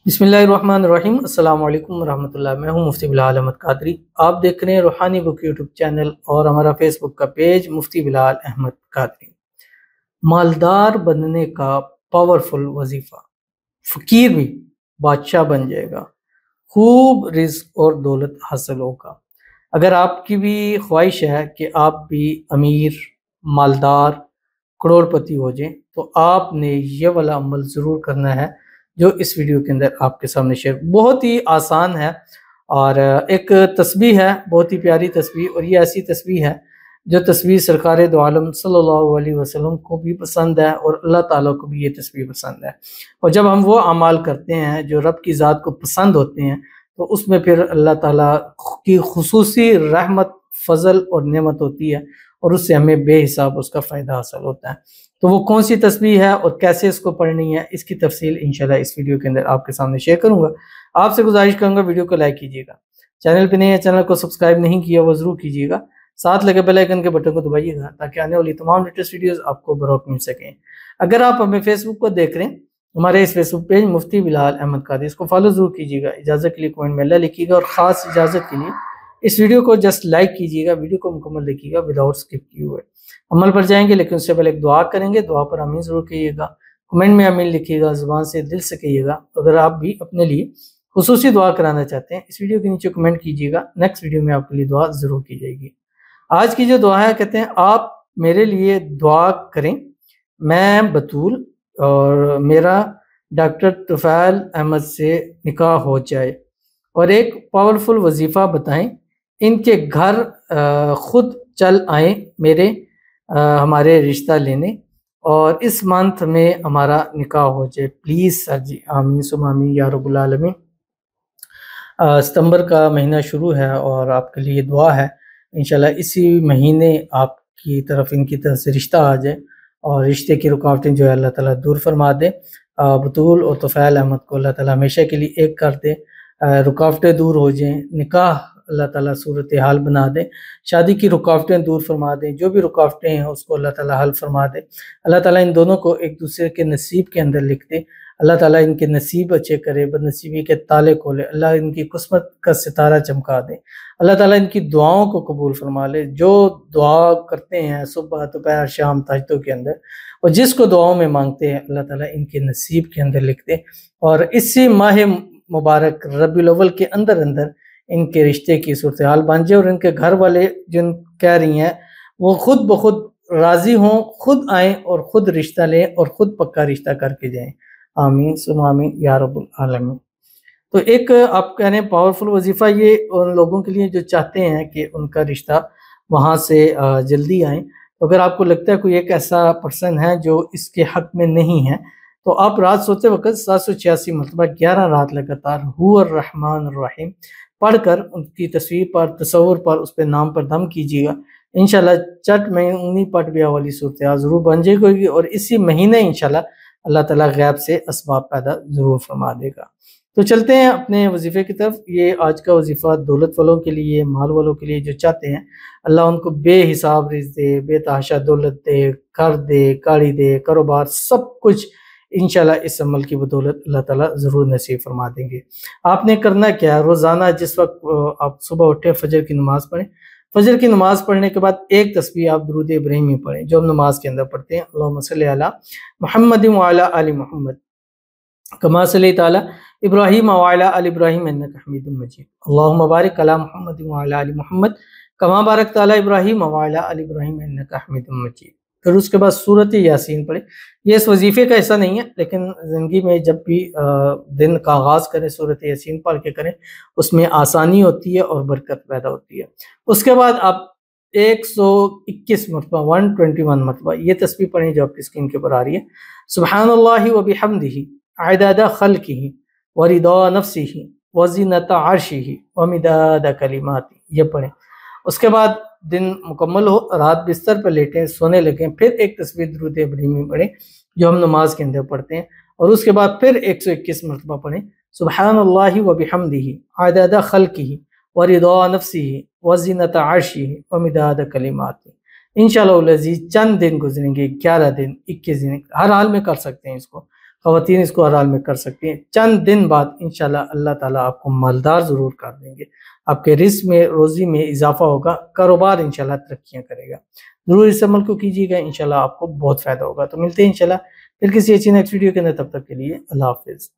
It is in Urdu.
بسم اللہ الرحمن الرحیم۔ السلام علیکم ورحمۃ اللہ۔ میں ہوں مفتی بلال احمد قادری۔ آپ دیکھ رہے ہیں روحانی بک یوٹیوب چینل اور ہمارا فیس بک کا پیج مفتی بلال احمد قادری۔ مالدار بننے کا پاورفل وظیفہ، فقیر بھی بادشاہ بن جائے گا، خوب رزق اور دولت حاصل ہوگا۔ اگر آپ کی بھی خواہش ہے کہ آپ بھی امیر، مالدار، کروڑ پتی ہو جائیں تو آپ نے یہ والا عمل ضرور کرنا ہے جو اس ویڈیو کے اندر آپ کے سامنے شیئر۔ بہت ہی آسان ہے اور ایک تسبیح ہے، بہت ہی پیاری تسبیح، اور یہ ایسی تسبیح ہے جو تسبیح سرکار دو عالم صلی اللہ علیہ وسلم کو بھی پسند ہے اور اللہ تعالیٰ کو بھی یہ تسبیح پسند ہے۔ اور جب ہم وہ اعمال کرتے ہیں جو رب کی ذات کو پسند ہوتے ہیں تو اس میں پھر اللہ تعالیٰ کی خصوصی رحمت، فضل اور نعمت ہوتی ہے اور اس سے ہمیں بے حساب اس کا فائدہ حاصل ہوتا ہے۔ تو وہ کون سی تسبیح ہے اور کیسے اس کو پڑھنی ہے، اس کی تفصیل انشاءاللہ اس ویڈیو کے اندر آپ کے سامنے شیئر کروں گا۔ آپ سے گزارش کروں گا ویڈیو کو لائک کیجیے گا، چینل پہ نہیں ہے چینل کو سبسکرائب نہیں کیا وہ ضرور کیجیے گا، ساتھ لگے بیل آئیکن کے بٹن کو دبائیے گا تاکہ آنے والی تمام لیٹسٹ ویڈیوز آپ کو بروقت مل سکیں۔ اگر آپ ہمیں فیس بک کو دیکھ رہے ہیں، ہمارے اس فیس بک پیج مفتی بلال احمد قادری، اس کو فالو ضرور کیجیے گا۔ اجازت کے لیے کمنٹ میں اللہ لکھیے گا اور خاص اجازت کے لیے اس ویڈیو کو جسٹ لائک کیجیے گا، ویڈیو کو مکمل دیکھیے گا وداؤٹ اسکپ کیے ہوئے۔ عمل پر جائیں گے لیکن اس سے پہلے ایک دعا کریں گے، دعا پر آمین ضرور کہیے گا، کمنٹ میں آمین لکھیے گا، زبان سے دل سے کہیے گا۔ اگر آپ بھی اپنے لیے خصوصی دعا کرانا چاہتے ہیں اس ویڈیو کے نیچے کمنٹ کیجیے گا، نیکسٹ ویڈیو میں آپ کے لیے دعا ضرور کی جائے گی۔ آج کی جو دعا ہے، کہتے ہیں آپ میرے لیے دعا کریں، میں بطول اور میرا ڈاکٹر طفیل احمد سے نکاح ہو جائے، اور ایک پاورفل وظیفہ بتائیں، ان کے گھر خود چل آئیں ہمارے رشتہ لینے، اور اس منتھ میں ہمارا نکاح ہو جائے پلیز سر جی، آمین ثم آمین یا رب العالمین۔ ستمبر کا مہینہ شروع ہے اور آپ کے لیے دعا ہے انشاءاللہ اسی مہینے آپ کی طرف ان کی طرف سے رشتہ آ جائے اور رشتے کی رکاوٹیں جو ہے اللہ تعالیٰ دور فرما دے۔ بطول اور طفیل احمد کو اللہ تعالیٰ ہمیشہ کے لیے ایک کر دے، رکاوٹیں دور ہو جائیں، نکاح اللہ تعالیٰ صورتحال بنا دے، شادی کی رکاوٹیں دور فرما دیں، جو بھی رکاوٹیں ہیں اس کو اللہ تعالیٰ حل فرما دے۔ اللہ تعالیٰ ان دونوں کو ایک دوسرے کے نصیب کے اندر لکھ دے، اللہ تعالیٰ ان کے نصیب اچھے کرے، بد نصیبی کے تالے کھولے، اللہ ان کی قسمت کا ستارہ چمکا دے، اللہ تعالیٰ ان کی دعاؤں کو قبول فرما لے۔ جو دعا کرتے ہیں صبح دوپہر شام تہجدوں کے اندر، اور جس کو دعاؤں میں مانگتے ہیں اللہ تعالیٰ ان کے نصیب کے اندر لکھ دے، اور اسی ماہ مبارک ربیع الاول کے اندر ان کے رشتے کی صورتحال بن جائے، اور ان کے گھر والے جن کہہ رہی ہیں وہ خود بخود راضی ہوں، خود آئیں اور خود رشتہ لیں اور خود پکا رشتہ کر کے جائیں، آمین ثم آمین یا رب العالمین۔ تو ایک آپ کہہ رہے ہیں پاورفل وظیفہ، یہ ان لوگوں کے لیے جو چاہتے ہیں کہ ان کا رشتہ وہاں سے جلدی آئیں۔ تو اگر آپ کو لگتا ہے کوئی ایک ایسا پرسن ہے جو اس کے حق میں نہیں ہے تو آپ رات سوتے وقت 786 مرتبہ 11 رات لگاتار هو الرحمن الرحیم پڑھ کر ان کی تصویر پر، تصور پر، اس پہ نام پر دم کیجیے گا، انشاءاللہ چٹ میں انہی پٹ بیاہ والی صورتحال ضرور بن جائے گی، اور اسی مہینے انشاءاللہ اللہ تعالیٰ غیب سے اسباب پیدا ضرور فرما دے گا۔ تو چلتے ہیں اپنے وظیفے کی طرف۔ یہ آج کا وظیفہ دولت والوں کے لیے، مال والوں کے لیے جو چاہتے ہیں اللہ ان کو بے حساب رزق دے، بے تحاشا دولت دے، گھر دے، گاڑی دے، کاروبار، سب کچھ انشاءاللہ اس عمل کی بدولت اللہ تعالیٰ ضرور نصیب فرما دیں گے۔ آپ نے کرنا کیا ہے، روزانہ جس وقت آپ صبح اٹھیں فجر کی نماز پڑھیں، فجر کی نماز پڑھنے کے بعد ایک تسبیح آپ درود ابراہیمی پڑھیں جو ہم نماز کے اندر پڑھتے ہیں، اللہم صلی علی محمد وعلی آل محمد کما صلیت علی ابراہیم وعلی آل ابراہیم انک حمید مجید، اللہم بارک علی محمد وعلی آل محمد کما بارکت علی ابراہیم وعلی آل ابراہیم انک حمید مجید۔ پھر اس کے بعد سورۃ یاسین پڑھیں۔ یہ اس وظیفے کا حصہ نہیں ہے لیکن زندگی میں جب بھی دن کا آغاز کریں سورۃ یاسین پڑھ کے کریں، اس میں آسانی ہوتی ہے اور برکت پیدا ہوتی ہے۔ اس کے بعد آپ 121 مرتبہ 121 مرتبہ یہ تسبیح پڑھیں جو آپ کی اسکرین کے اوپر آ رہی ہے، سبحان اللہ وبحمدہ عدد خلقہ ورضا نفسہ وزینۃ عرشہ ومداد کلماتہ، یہ پڑھیں۔ اس کے بعد دن مکمل ہو، رات بستر پر لیٹیں، سونے لگیں، پھر ایک تسبیح درود ابراہیمی پڑھیں جو ہم نماز کے اندر پڑھتے ہیں، اور اس کے بعد پھر 121 مرتبہ پڑھیں سبحان اللہ وبحمدہ عدد خلقہ ورضا نفسہ وزینۃ عرشہ ومداد کلماتہ۔ انشاءاللہ العزیز چند دن گزریں گے، 11 دن، 21 دن، ہر حال میں کر سکتے ہیں اس کو، خواتین اس کو ہر حال میں کر سکتی ہیں۔ چند دن بعد انشاءاللہ اللہ تعالیٰ آپ کو مالدار ضرور کر دیں گے، آپ کے رزق میں روزی میں اضافہ ہوگا، کاروبار انشاءاللہ ترقیاں کرے گا۔ ضرور اس عمل کو کیجیے گا، انشاءاللہ آپ کو بہت فائدہ ہوگا۔ تو ملتے ہیں انشاءاللہ پھر کسی اچھی نیکسٹ ویڈیو کے اندر، تب تک کے لیے اللہ حافظ۔